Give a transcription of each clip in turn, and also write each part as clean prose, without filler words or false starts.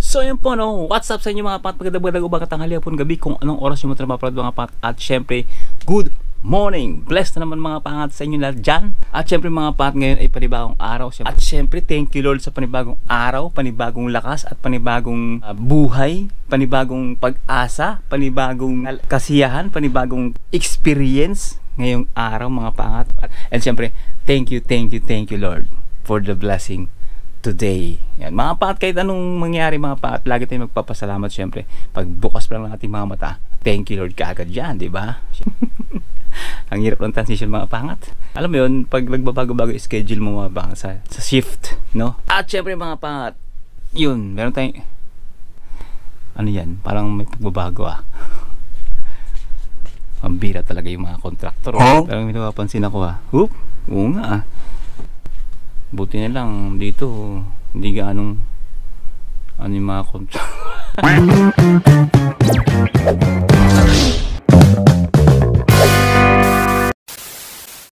So yun po no, what's up sa inyo mga pat, pagkadabadag umaga, tanghali, hapon, gabi, kung anong oras yung matrapaprad mga pat. At syempre, good morning! Blessed na naman mga pangat sa inyo lahat dyan. At syempre mga pat, ngayon ay panibagong araw. At syempre, thank you Lord sa panibagong araw, panibagong lakas at panibagong buhay, panibagong pag-asa, panibagong kasiyahan, panibagong experience ngayong araw mga pangat. And syempre, thank you Lord for the blessing today. Yan, mga paat, kahit anong mangyari mga paat, lagi tayong magpapasalamat syempre. Pag bukas pa lang ng ating mga mata, thank you Lord kaagad yan, di ba? Ang hirap ng transition mga pangat. Alam mo yun, pag nagbabago-bago yung schedule mo mga pangat sa shift, no? At syempre mga pangat, yun, meron tayong ano yan, parang may pagbabago ang bira talaga yung mga contractor. Parang may napapansin ako oo nga buti na lang dito hindi gaanong ano yung mga contract.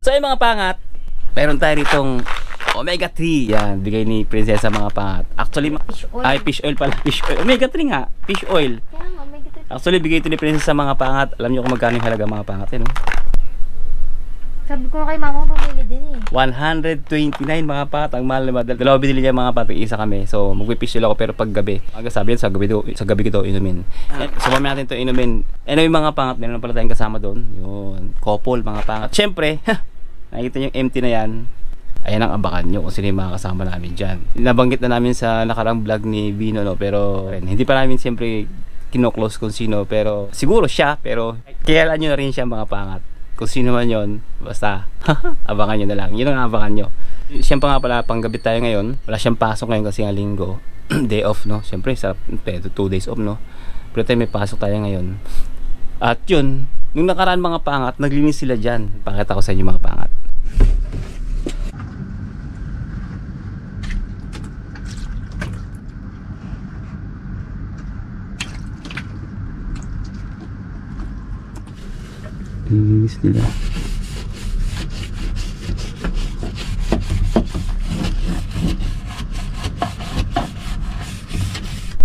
So yung mga pangat, meron tayo ritong Omega 3. Yan, bigay ni Prinsesa mga pangat. Actually, fish oil pala. Fish oil. Omega 3 nga, fish oil. Actually, bigay ito ni Prinsesa mga pangat. Alam niyo kung magkano yung halaga mga pangat no? Sabi ko kay mama, bumili din 129 mga pangat. Ang mahal naman. Dalawa binili niya mga pangat. Isa kami. So, mag-fish oil ako pero pag gabi. Sabi yan, sa gabi ko ito inumin. So, mamaya natin ito inumin. Ano yung mga pangat? Meron pala tayong kasama doon. Yun. Couple mga pangat. Siyempre, nakikita niyo yung empty na yan. Ayan ang abakan nyo kung sino yung mga kasama namin dyan. Nabanggit na namin sa nakarang vlog ni Vino, no? Pero hindi pa namin siyempre kino-close kung sino. Pero siguro siya, pero kilala nyo na rin siya mga pangat. Kung sino man yon, basta abangan nyo na lang. Yun ang abangan nyo. Siyempre nga pala, panggabi tayo ngayon. Wala siyang pasok ngayon kasi nga linggo. Day off, no? Siyempre, sarap, 2 days off, no? Pero tayo may pasok tayo ngayon. At yun, nung nakaraan mga pangat, naglinis sila dyan. Pakita ko sa inyo mga pangat. Linis nila.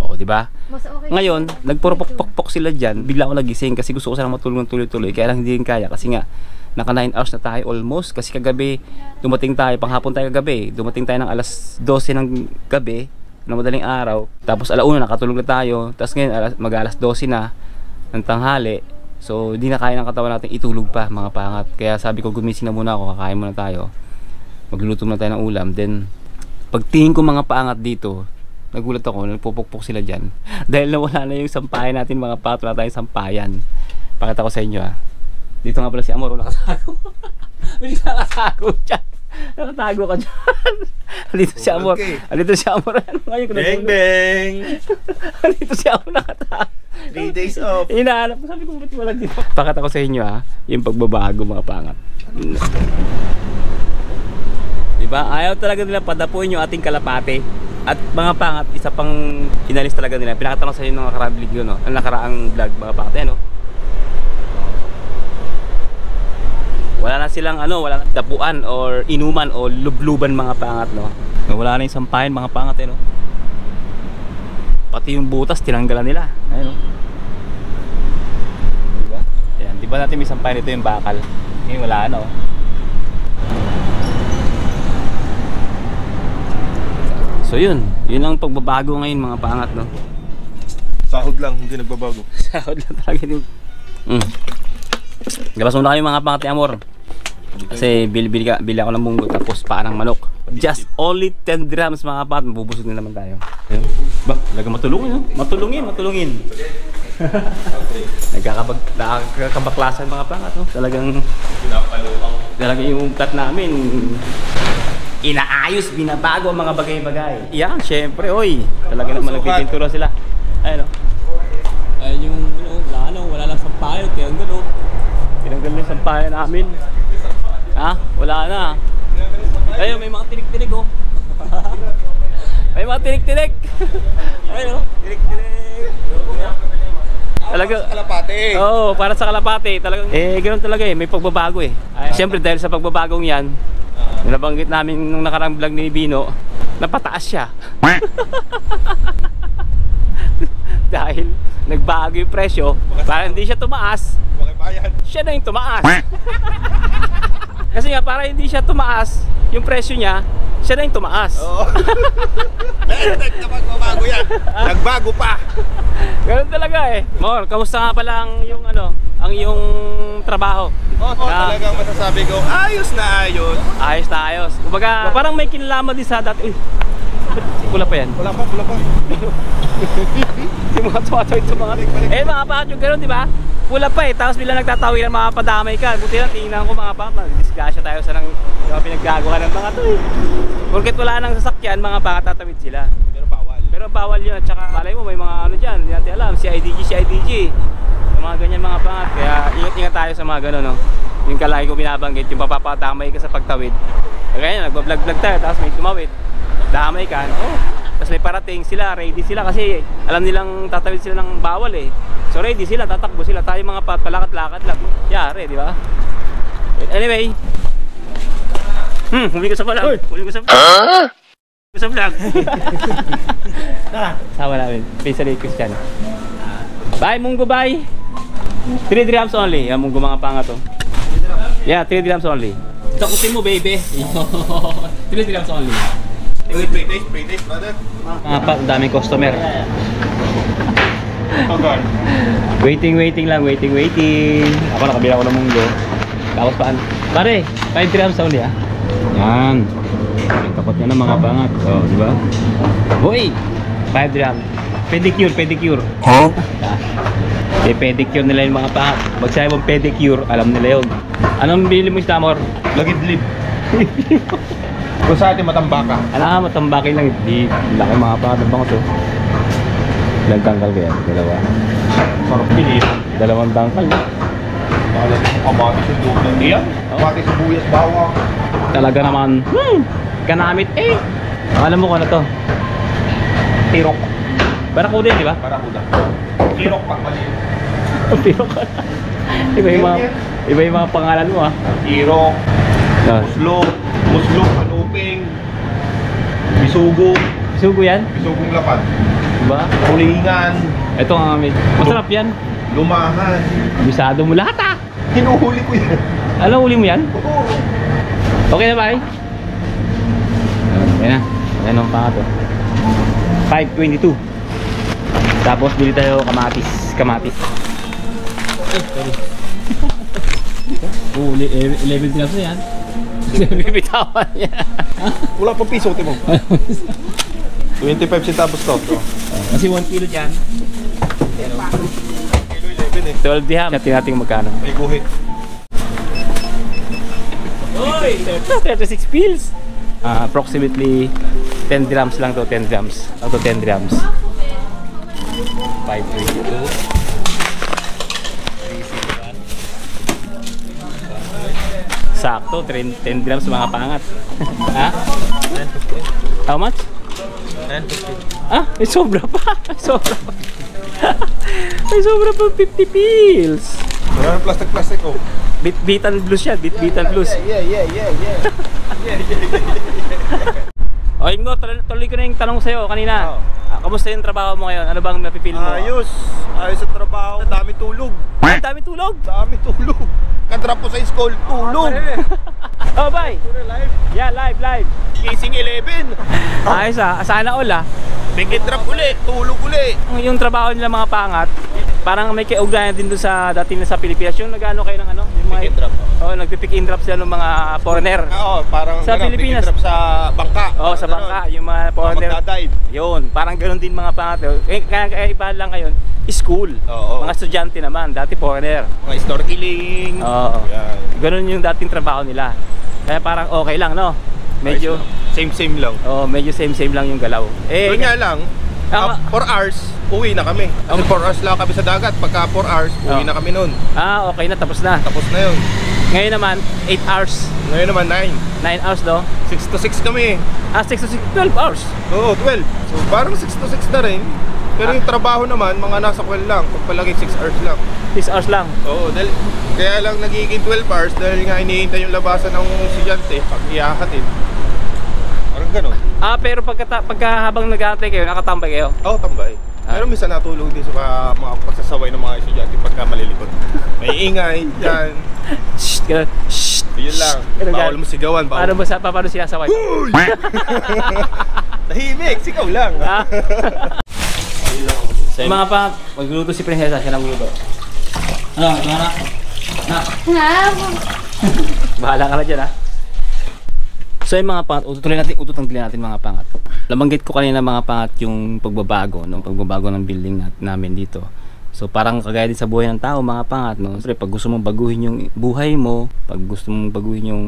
Oh, di ba? Okay. Ngayon, nagpurpok-pok sila diyan. Bigla ako nagising kasi gusto ko sana matulog ng tuloy-tuloy. Kaya lang hindi rin kaya kasi nga naka 9 hours na tayo almost kasi kagabi dumating tayo, panghapon tayo kagabi. Dumating tayo ng alas 12 ng gabi ng madaling araw. Tapos alauna nakatulog na tayo. Tapos ngayon mag-alas 12 na ng tanghali. So, hindi na kaya ng katawan natin itulog pa mga pangat. Kaya sabi ko gumising na muna ako, kakain muna tayo. Magluluto na tayo ng ulam. Then, pagtingin ko mga pangat dito, nagulat ako, nagpupukpok sila dyan. Dahil nawala na yung sampayan natin mga pangat, wala tayong sampayan. Pakita ko sa inyo Dito nga pala si Amor, nakatago. Hindi nakatago dyan. Nakatago ka dyan. Dito si Amor. Dito si Amor. Bang bang. Dito si Amor nakatago. 3 days off. Hinahanap ko, sabi ko ba't wala dito. Pakita ko sa inyo yung pagbabago mga pangat. Diba? Ayaw talaga nila padapuin yung ating kalapate. At mga pangat, isa pang inalis talaga nila. Pinakita ko sa inyo ng nakaraang vlog yun, no? Ang nakaraang vlog mga pangat, no? Wala na silang wala na dapuan or inuman o lubluban mga pangat, no? Wala na yung sampayan mga pangat, no? Pati yung butas tinanggalan nila. Ayun, no? Diba? Ayan, diba natin may sampayan ito yung bakal. Ngayon wala na, So yun ang pagbabago ngayon mga pangat, no? Sahod lang, hindi nagbabago. Sahod lang talaga yung Labas muna kayo mga pangat ni Amor. Kasi bili ako ng munggo tapos paa ng manok. Just only 10 grams mga pangat, mabubusog na naman tayo. Ayun. Ba, talaga matulungin. Nagkakabaklasan mga pangat, no? Talagang yung plat namin inaayos, binabago ang mga bagay-bagay. Yan, syempre, talaga naman nagpipintura sila. Ayun, no? Ayun yung, wala lang sampayan, kaya ang gano'n. Tinanggal na yung sampayan namin. Wala na. Ayun, may mga tinik-tinik, May mga tinik-tinik. Ayun, tinik-tinik. Talaga sa kalapate. Para sa kalapate. Talagang ganoon talaga may pagbabago Siyempre dahil sa pagbabagong 'yan, nabanggit namin nung nakaraang vlog ni Bino, napataas siya. dahil nagbago yung presyo, para hindi siya tumaas, Makibayan. siya na yung tumaas. Kasi nga para hindi siya tumaas yung presyo niya, siya na yung tumaas. Oo. Kapag mabago yan, nagbago pa. Ganun talaga eh. Mor, kamusta nga pala ang yung ang yung trabaho? Talagang masasabi ko, ayos na ayos. Ayos na ayos. Kumbaga, parang may kinalaman din sa dati. Uy, pula pa yan. Wala pa. Yung mga tumatawid sa mga eh mga paat yung gano'n, di ba? Pula pa eh, tapos bila nagtatawid ng mga padamay ka. Buti lang, tingnan ko mga paat, mag-disgrasya tayo sa pinaggagawa ng mga to eh. Porket wala nang sasakyan, mga paat tatawid sila. Pero bawal yun, at saka malay mo may mga dyan, hindi natin alam, CIDG. Yung mga ganyan mga paat, kaya ingat-ingat tayo sa mga gano'n, no? Yung kalagi ko binabanggit, yung papapadamay ka sa pagtawid. Kaya nagbablog-vlog tayo, tapos may tumawid, damay ka, tapos may parating sila, ready sila kasi alam nilang tatawid sila ng bawal eh. So ready sila, tatakbo sila, tayo mga palakad-lakad lang. Yari, di ba? Anyway, huli ko sa vlog. Sa vlog. Sama namin, Pisa Lake Christian. Bye Munggo, bye. 3 grams only, yan Munggo mga panga to. Yeah, 3 grams only. Takutin mo baby. 3 grams only. Free days, brother. Mga pa, daming customer. Waiting lang, waiting. Ako nakabila ko ng Munggo. Tapos paan? Pare, 5 grams only ah. Yan. Ang tapat niya ng mga pangat. Oh, di ba? Boy, 5 grams. Pedicure. Huh? Eh, pedicure nila yung mga pangat. Pag sabi mong pedicure, alam nila yun. Anong bili mo isda, Mor? Lagidlib. Kung sa atin matambaka. Alam, matambakin lang. Di laki mga pangat ng bangot. Ilang tangkal kaya? Dalawa. Sarap pilit. Dalawang tangkal. Nakalat mo kamatis yung doon. Iyan. Kamatis, sibuyas, bawang. Talaga naman. Kanamit eh. Alam mo kung ano to? Tirok. Barakuda yun, di ba? Para ko Tirok pag maliit. Tirok. Iba yung mga pangalan mo ah. Tirok. Muslog, kanuping. Bisugo. Sugo yan? Bisugong lapad. Diba? Kulingan. Ito nga kami. Masarap yan. Lumahan. Bisado mo lahat ah. Hinuhuli ko yan. Alam, huli mo yan? Oo. Okay na ba eh? Ayan na. Ayan ang pangat oh. 5.22. Tapos bili tayo kamatis. Oh, 11 grams na yan. Bibitawan niya. Wala pang piso, Timo. 25 centavos to. Kasi 1 kilo dyan. Kilo 11 eh. 12 dirham. Natin natin magkano. May guhit. Oy! 36 pills. Approximately 10 grams lang to, 10 grams. Lang to 10 grams. 5.22. Sakto, 10 grams mga pangat. Ha? 10.50. How much? 10.50. Ah, may sobra pa. May sobra pa 50 pills. Wala ng plastic oh. Bit-bitan blues yan, bit-bitan blues. Yeah. O, Ingo, tuloy ko na yung tanong sa'yo kanina. Kamusta yung trabaho mo ngayon? Ano bang napipili mo? Ayos sa trabaho. Dami tulog. Ang dami tulog. Kadrap po sa school, tulog. Oh, bye. Live. Yeah, live. Kissing 11. Ayos ah, sana all ah. Big drop uli, tulog uli. Yung trabaho nila mga pangat, parang may kaugnayan din doon sa dating na sa Pilipinas. Yung nag-ano kayo ng ano? Yung mga, Pick and drop. Oh, nagpipick and drop sila ng mga foreigner. Oo, parang Sa Pilipinas. Pick and drop sa bangka. Oh, sa bangka, yung mga foreigner. Magdadive. Yun, parang ganoon din mga pangat. Kaya iba lang ngayon, school. Oo. Mga estudyante naman, dati foreigner. Mga snorkeling. Oo. Yan. Ganoon yung dating trabaho nila. Kaya parang okay lang, no? Medyo Same lang. medyo same lang yung galaw. Doon nga lang, 4 hours, uwi na kami. Kasi 4 hours lang kami sa dagat. Pagka 4 hours, uwi na kami nun. Okay na, tapos na. Tapos na yun. Ngayon naman, 8 hours. Ngayon naman 9. 9 hours, no? 6 to 6 kami. 6 to 6, 12 hours. Oo, 12. So parang 6 to 6 na rin. Pero yung trabaho naman, mga nasa kwel lang. Pagpalagay 6 hours lang. 6 hours lang. Oo, dahil kaya lang nagiging 12 hours dahil nga hinihintay yung labasan ng estudyante pag ihahatid. Parang ganun. Pero pagka habang nag-aantay kayo, nakatambay kayo? Oo, tambay. Pero minsan natulog din sa mga pagsasaway ng mga estudyante pagka malilikot. May ingay, yan. Shhh, ganun. Shhh. Yun lang. Ganun, Bawal mo sigawan. Paano Bawal. paano sinasaway? Tahimik, sigaw lang. So yung mga pa, magluluto si Prinsesa, siya nagluto. Ano, ito na? Na. Bahala ka na dyan, ha? So yung mga pangat, ututanggalin natin mga pangat. Labanggit ko kanina mga pangat yung pagbabago ng building namin dito. So parang kagaya din sa buhay ng tao mga pangat, no? Siyempre pag gusto mong baguhin yung buhay mo, pag gusto mong baguhin yung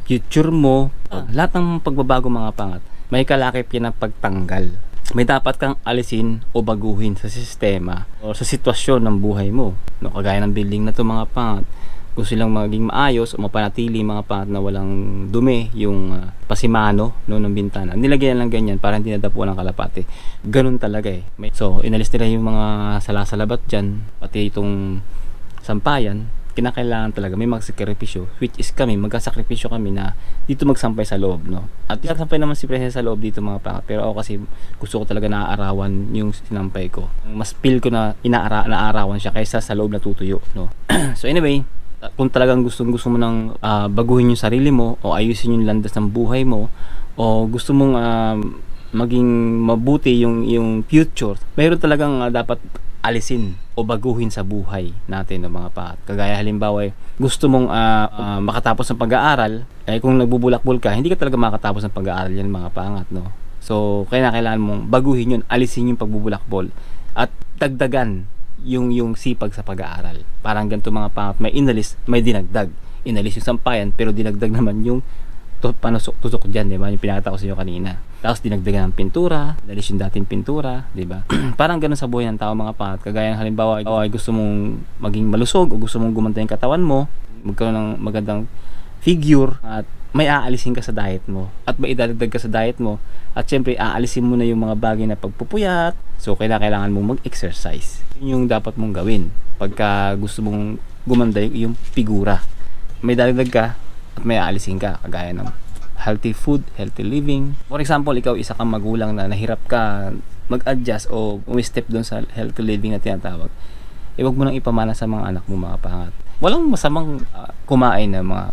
future mo, lahat ng pagbabago mga pangat, may kalakip yan ng pagtanggal. May dapat kang alisin o baguhin sa sistema o sa sitwasyon ng buhay mo, no? Kagaya ng building na to mga pangat, gusto silang maging maayos o mapanatili mga pangat na walang dumi yung pasimano, no, ng bintana. Nilagyan lang ganyan para hindi nadapuan ng kalapate. Ganun talaga eh. So inalis nila yung mga salasalabat dyan, pati itong sampayan. Kinakailangan talaga may magsakripisyo, which is kami, magkasakripisyo kami na dito magsampay sa loob, no? At sampay naman si Prinsesa sa loob dito mga pangat, pero ako kasi gusto ko talaga naaarawan yung sinampay ko. Mas feel ko na naaarawan siya kaysa sa loob na tutuyo, no? So anyway, kung talagang gusto mo nang baguhin yung sarili mo o ayusin yung landas ng buhay mo o gusto mong maging mabuti yung future, mayroon talagang dapat alisin o baguhin sa buhay natin ng mga pangat. Kagaya halimbawa, gusto mong makatapos ng pag-aaral, kung nagbubulakbol ka, hindi ka talaga makatapos ng pag-aaral yan mga pangat, no? So kailangan mong baguhin yun, alisin yung pagbubulakbol at dagdagan yung sipag sa pag-aaral. Parang ganito mga pangat, may inalis, may dinagdag. Inalis yung sampayan, pero dinagdag naman yung tusok dyan, di ba? Yung pinakita ko sa inyo kanina. Tapos dinagdagan ng pintura, inalis yung dating pintura, di ba? Parang ganun sa buhay ng tao mga pangat. Kagaya ng halimbawa, ay gusto mong maging malusog o gusto mong gumanda yung katawan mo, magkaroon ng magandang figure, at may aalisin ka sa diet mo at may idadagdag ka sa diet mo, at syempre aalisin mo na yung mga bagay na pagpupuyat. So kailangan mong mag-exercise. Yun yung dapat mong gawin pagka gusto mong gumanda yung figura. May dadagdag ka at may aalisin ka, kagaya ng healthy food, healthy living. For example, ikaw isa kang magulang na nahirap ka mag-adjust o umi-step doon sa healthy living na tinatawag, huwag mo nang ipamana sa mga anak mo mga pangat. Walang masamang kumain ng mga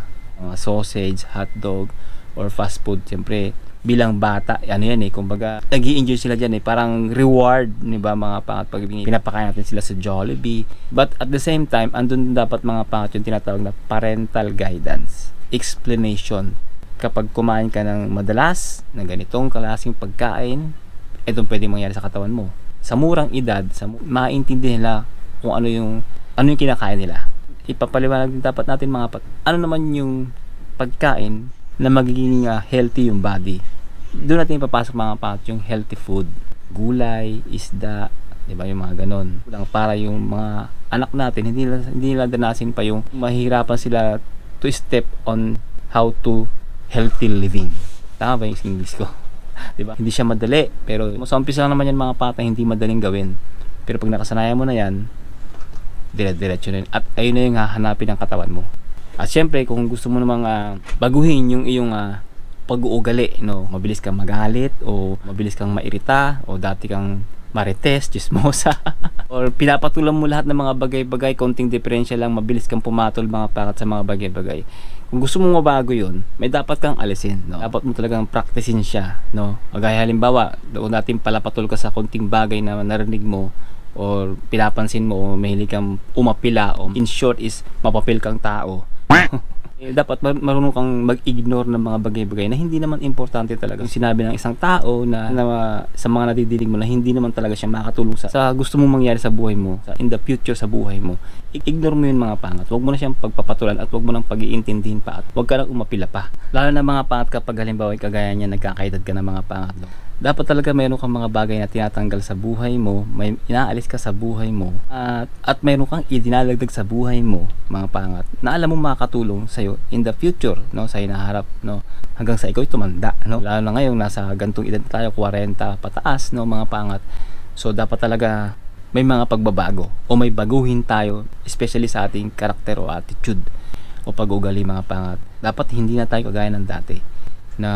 sausage, hotdog, or fast food. Siyempre, bilang bata, ano yan eh, kumbaga, nag-i-enjoy sila dyan eh, parang reward, di ba mga pangat, pag pinapakain natin sila sa Jollibee. But at the same time, andun dapat mga pangat yung tinatawag na parental guidance, explanation. Kapag kumain ka ng madalas, ng ganitong klaseng pagkain, itong pwede mangyari sa katawan mo. Sa murang edad, maintindihan nila kung ano yung kinakain nila. Ipapaliwanag din dapat natin mga ano naman yung pagkain na magiging healthy yung body. Doon natin ipapasok mga pangat yung healthy food, gulay, isda, di ba, yung mga ganon. Para yung mga anak natin hindi nila danasin pa yung mahirapan sila to step on how to healthy living. Tama ba yung English ko? Di ba? Hindi siya madali, pero sa umpisa lang naman yan mga pangat, hindi madaling gawin. Pero pag nakasanayan mo na yan, dire-diretso na yun. At ayun na yung hahanapin ng katawan mo. At syempre, kung gusto mo namang baguhin yung iyong pag-uugali, no? Mabilis kang magalit o mabilis kang mairita o dati kang marites, chismosa or pinapatulan mo lahat ng mga bagay-bagay, konting diferensya lang, mabilis kang pumatol mga pangat sa mga bagay-bagay. Kung gusto mong mabago yun, may dapat kang alisin, no? Dapat mo talagang practicein siya, no? Kagaya halimbawa, doon natin palapatol ka sa konting bagay na narinig mo or pinapansin mo o mahilig kang umapila o in short is mapapil kang tao. Dapat marunong kang mag-ignore ng mga bagay-bagay na hindi naman importante talaga. Yung sinabi ng isang tao na sa mga nadidinig mo na hindi naman talaga siya makatulong sa gusto mong mangyari sa buhay mo, in the future sa buhay mo, ignore mo yun mga pangat. Huwag mo na siyang pagpapatulan at huwag mo nang pag-iintindihin pa at huwag ka nang umapila pa. Lalo na mga pangat kapag halimbawa kagaya niya nagkakaedad ka ng mga pangat. Dapat talaga mayroon kang mga bagay na tinatanggal sa buhay mo, may inaalis ka sa buhay mo, at mayroon kang idinalagdag sa buhay mo, mga pangat, na alam mo makakatulong sa'yo in the future, no, sa hinaharap, no, hanggang sa ikaw tumanda, no. Lalo na ngayon, nasa gantong edad tayo, 40 pataas, no, mga pangat. So, dapat talaga may mga pagbabago o may baguhin tayo, especially sa ating karakter o attitude o pag-ugali mga pangat. Dapat hindi na tayo kagaya ng dati na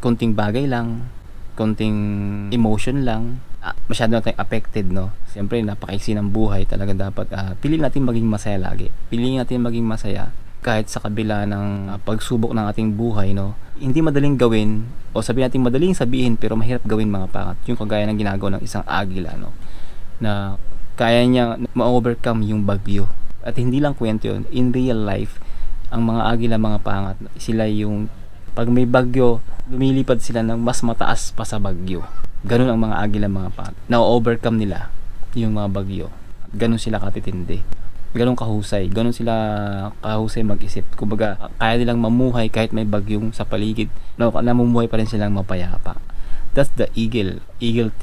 konting bagay lang, konting emotion lang, masyado na tayong affected, no? Siyempre, napakaiksi ng buhay. Talaga dapat, piliin natin maging masaya lagi. Piliin natin maging masaya kahit sa kabila ng pagsubok ng ating buhay, no? Hindi madaling gawin, o sabihin natin madaling sabihin, pero mahirap gawin, mga pangat. Yung kagaya ng ginagawa ng isang agila, no? Na kaya niya ma-overcome yung bagyo. At hindi lang kwento yun. In real life, ang mga agila, mga pangat, sila yung pag may bagyo, lumilipad sila ng mas mataas pa sa bagyo. Ganun ang mga agila, mga pangat. Na-overcome nila yung mga bagyo. Ganun sila katitindi. Ganun kahusay. Ganun sila kahusay mag-isip. Kumbaga, kaya nilang mamuhay kahit may bagyong sa paligid. Namumuhay pa rin silang mapayapa. That's the eagle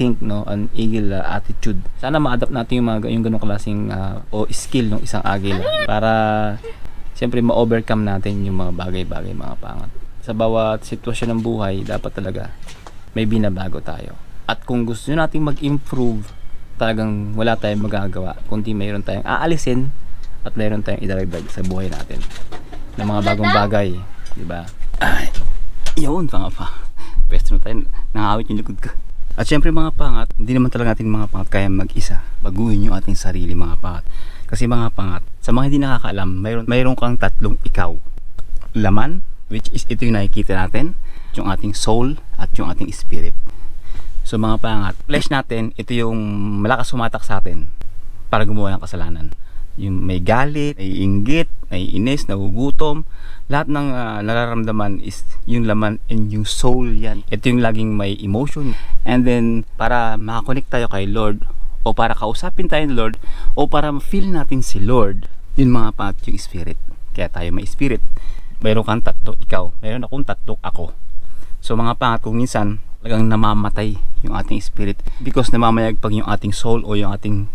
think, no, an eagle attitude. Sana ma-adapt natin yung ganung klaseng o skill ng isang agila para siyempre ma-overcome natin yung mga bagay-bagay, mga pangat. Sa bawat sitwasyon ng buhay, dapat talaga may binabago tayo. At kung gusto nating mag-improve, talagang wala tayong magagawa kundi mayroon tayong aalisin at mayroon tayong idadagdag sa buhay natin ng mga bagong bagay, di ba? Ay, yun pa nga pa. Pwesto na tayo, nangawit yung likod ko. At syempre, mga pangat, hindi naman talaga natin mga pangat kaya mag-isa. Baguhin yung ating sarili, mga pangat. Kasi mga pangat, sa mga hindi nakakaalam, mayroon kang tatlong ikaw. Laman, which is ito yung nakikita natin, yung ating soul at yung ating spirit. So mga pangat, flesh natin, ito yung malakas sumatak sa atin para gumawa ng kasalanan. Yung may galit, may inggit, may inis, nagugutom, lahat ng nararamdaman is yung laman and yung soul yan. Ito yung laging may emotion. And then, para makakonect tayo kay Lord, o para kausapin tayo ng Lord, o para ma-feel natin si Lord, yun mga pangat yung spirit. Kaya tayo may spirit. Mayroon kang tatlo ikaw, mayroon akong tatlo ako. So mga pangat, kung minsan talagang namamatay yung ating spirit because namamayagpag yung ating soul o yung ating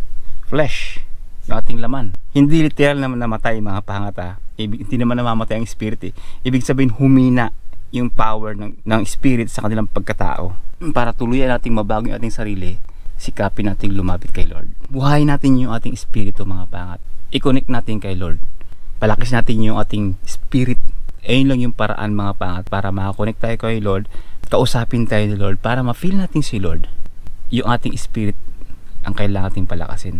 flesh, yung ating laman. Hindi literal na namatay, mga pangat. Hindi naman namamatay ang spirit eh. Ibig sabihin humina yung power ng spirit sa kanilang pagkatao. Para tuluyan nating mabago yung ating sarili, sikapin nating lumapit kay Lord. Buhayin natin yung ating espiritu, mga pangat. I-connect natin kay Lord. Palakis natin yung ating spirit. Ayun lang yung paraan, mga pangat, para makakonect tayo kay Lord. Kausapin tayo ni Lord para ma-feel natin si Lord. Yung ating spirit ang kailangan nating palakasin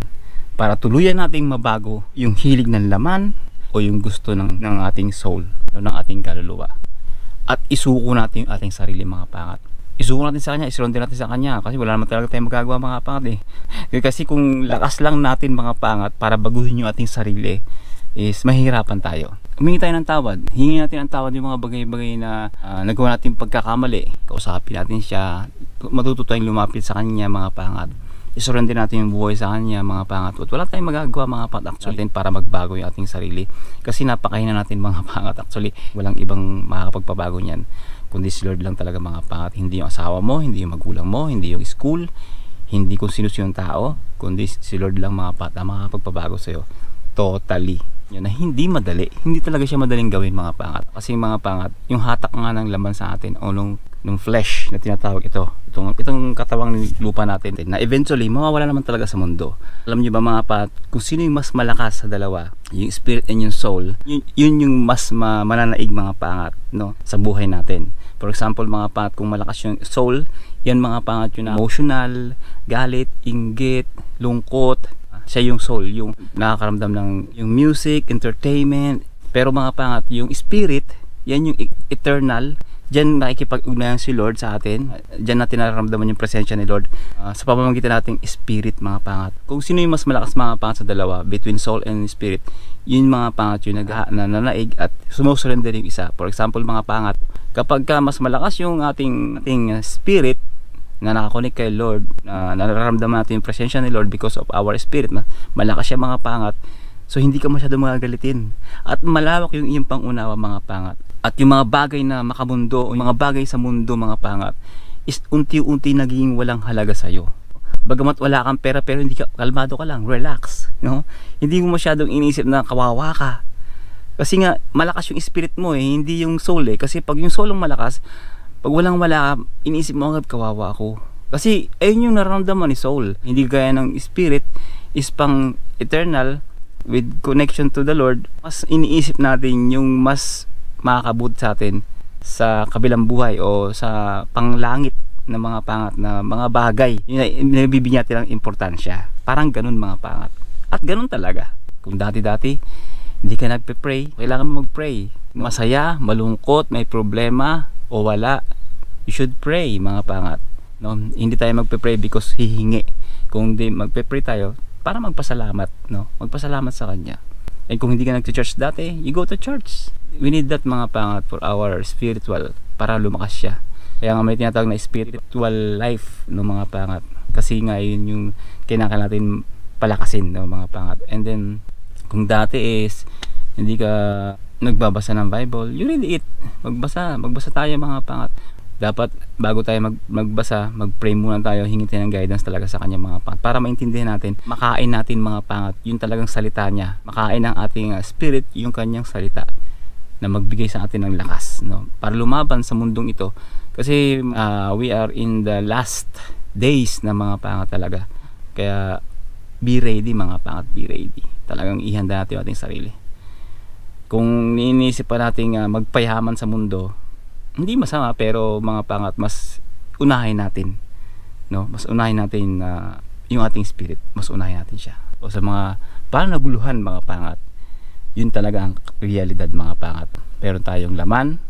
para tuluyan nating mabago yung hilig ng laman o yung gusto ng ating soul, ng ating kaluluwa. At isuko natin yung ating sarili, mga pangat. Isuko natin sa Kanya, isurrender natin sa Kanya kasi wala naman talaga tayong magagawa, mga pangat eh. Kasi kung lakas lang natin, mga pangat, para baguhin yung ating sarili, is mahihirapan tayo. Humingi tayo ng tawad. Hingi natin ang tawad yung mga bagay-bagay na nagawa natin pagkakamali. Kausapin natin siya. Matuto tayong lumapit sa Kanya, mga pangat. Isurrender natin yung buhay sa Kanya, mga pangat. At wala tayong magagawa, mga pangat, actually, para magbago yung ating sarili. Kasi napakahinan natin, mga pangat. Actually, walang ibang makakapagpabago niyan kundi si Lord lang talaga, mga pangat. Hindi yung asawa mo, hindi yung magulang mo, hindi yung school, hindi kung sino yung tao, kundi si Lord lang, mga pangat, na makakapagpabago sa'yo. Totally. Yun na hindi madali. Hindi talaga siya madaling gawin, mga pangat. Kasi mga pangat, yung hatak nga ng laman sa atin o nung flesh na tinatawag itong katawang lupa natin na eventually mawawala naman talaga sa mundo. Alam niyo ba, mga pangat, kung sino yung mas malakas sa dalawa, yung spirit and yung soul, yun yung mas mananaig, mga pangat, no, sa buhay natin. For example, mga pangat, kung malakas yung soul, yan, mga pangat, yung emotional, galit, inggit, lungkot, siya yung soul, yung nakakaramdam ng yung music, entertainment. Pero mga pangat, yung spirit, yan yung eternal. Diyan nakikipag-ugnayan si Lord sa atin. Diyan natin nararamdaman yung presensya ni Lord sa pamamagitan nating spirit, mga pangat. Kung sino yung mas malakas, mga pangat, sa dalawa, between soul and spirit, yun, mga pangat, yung nanaig at sumusurrender yung isa. For example, mga pangat, kapag mas malakas yung ating spirit na nakakonek kay Lord, nararamdaman natin yung presensya ni Lord because of our spirit, malakas siya, mga pangat, so hindi ka masyado magagalitin at malawak yung iyong pangunawa, mga pangat. At yung mga bagay na makamundo, yung mga bagay sa mundo, mga pangat, is unti-unti naging walang halaga sa'yo. Bagamat wala kang pera, pero hindi ka, kalmado ka lang, relax, no? Hindi mo masyadong inisip na kawawa ka. Kasi nga, malakas yung spirit mo eh, hindi yung soul eh. Kasi pag yung soul ang malakas, pag walang-wala, iniisip mo agad, kawawa ako. Kasi ayun yung nararamdaman ni soul. Hindi gaya ng spirit is pang eternal with connection to the Lord. Mas iniisip natin yung mas makakabuti sa atin sa kabilang buhay o sa panglangit na mga pangat na mga bagay, yun ay nabibigyan natin ng importansya. Parang ganun mga pangat. At ganun talaga. Kung dati-dati hindi ka nagpe-pray, kailangan mo mag-pray. Masaya, malungkot, may problema o wala, you should pray mga pangat. No? Hindi tayo magpe-pray because hihingi. Kung hindi magpe-pray tayo para magpasalamat, no? Magpasalamat sa Kanya. And kung hindi ka nag-church dati, you go to church. We need that mga pangat for our spiritual, para lumakas siya. Kaya nga may tinatawag na spiritual life no mga pangat. Kasi nga yun yung kailangan natin palakasin no mga pangat. And then kung dati is hindi ka nagbabasa ng Bible, you read it. Magbasa tayo mga pangat. Dapat bago tayo magbasa, mag-pray muna tayo, hingi tayo ng guidance talaga sa Kanya mga pangat. Para maintindihan natin, makain natin mga pangat, yung talagang salita niya. Makain ng ating spirit, yung Kanyang salita na magbigay sa atin ng lakas, no? Para lumaban sa mundong ito. Kasi we are in the last days na mga pangat talaga. Kaya be ready mga pangat, be ready. Talagang ihanda natin yung ating sarili. Kung iniisip pa natin magpayaman sa mundo, hindi masama, pero mga pangat, mas unahin natin, no? Mas unahin natin yung ating spirit, mas unahin natin siya. O sa mga parang naguluhan mga pangat, yun talaga ang realidad mga pangat. Meron tayong laman,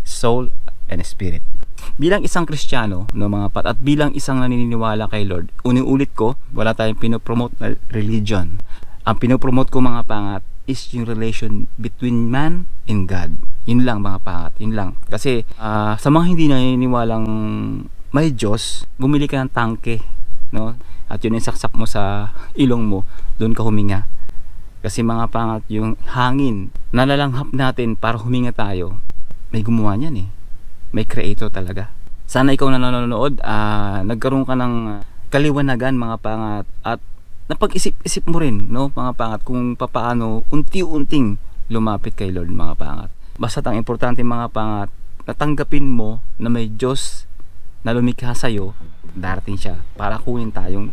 soul, and spirit. Bilang isang Kristiyano, no mga pat, at bilang isang naniniwala kay Lord, ulit ko, wala tayong pinopromote na religion. Ang pinopromote ko mga pangat is yung relation between man and God. Yun lang mga pangat, yun lang. Kasi sa mga hindi naniniwalang may Diyos, bumili ka ng tangke, no? At yun yung saksak mo sa ilong mo, doon ka huminga. Kasi mga pangat, yung hangin nalalanghap natin para huminga tayo, may gumawa niyan eh. May creator talaga. Sana ikaw na nanonood, nagkaroon ka ng kaliwanagan mga pangat, at napag-isip-isip mo rin, no mga pangat, kung papaano unti-unting lumapit kay Lord mga pangat. Basta ang importante mga pangat, natanggapin mo na may Diyos na lumikha sa'yo, darating siya para kunin tayong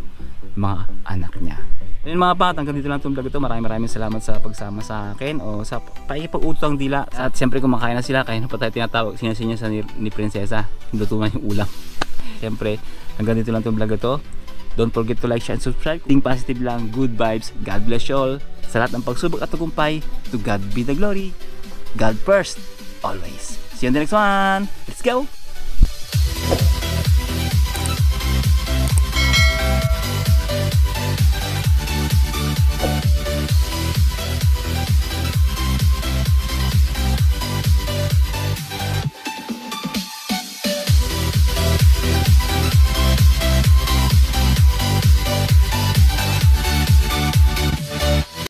mga anak niya. Ayun mga pangat, hanggang dito lang itong vlog ito. Maraming salamat sa pagsama sa akin o sa pakipag-utang dila. At siyempre kumakain na sila, kaya na pa tayo tinatawag, sinasinya sa ni Prinsesa, luto na yung ulam. Siyempre, hanggang dito lang itong vlog ito. Don't forget to like, share, and subscribe. Think positive lang, good vibes. God bless you all. Sa lahat ng pagsubok at tagumpay, to God be the glory. God first, always. See you on the next one. Let's go!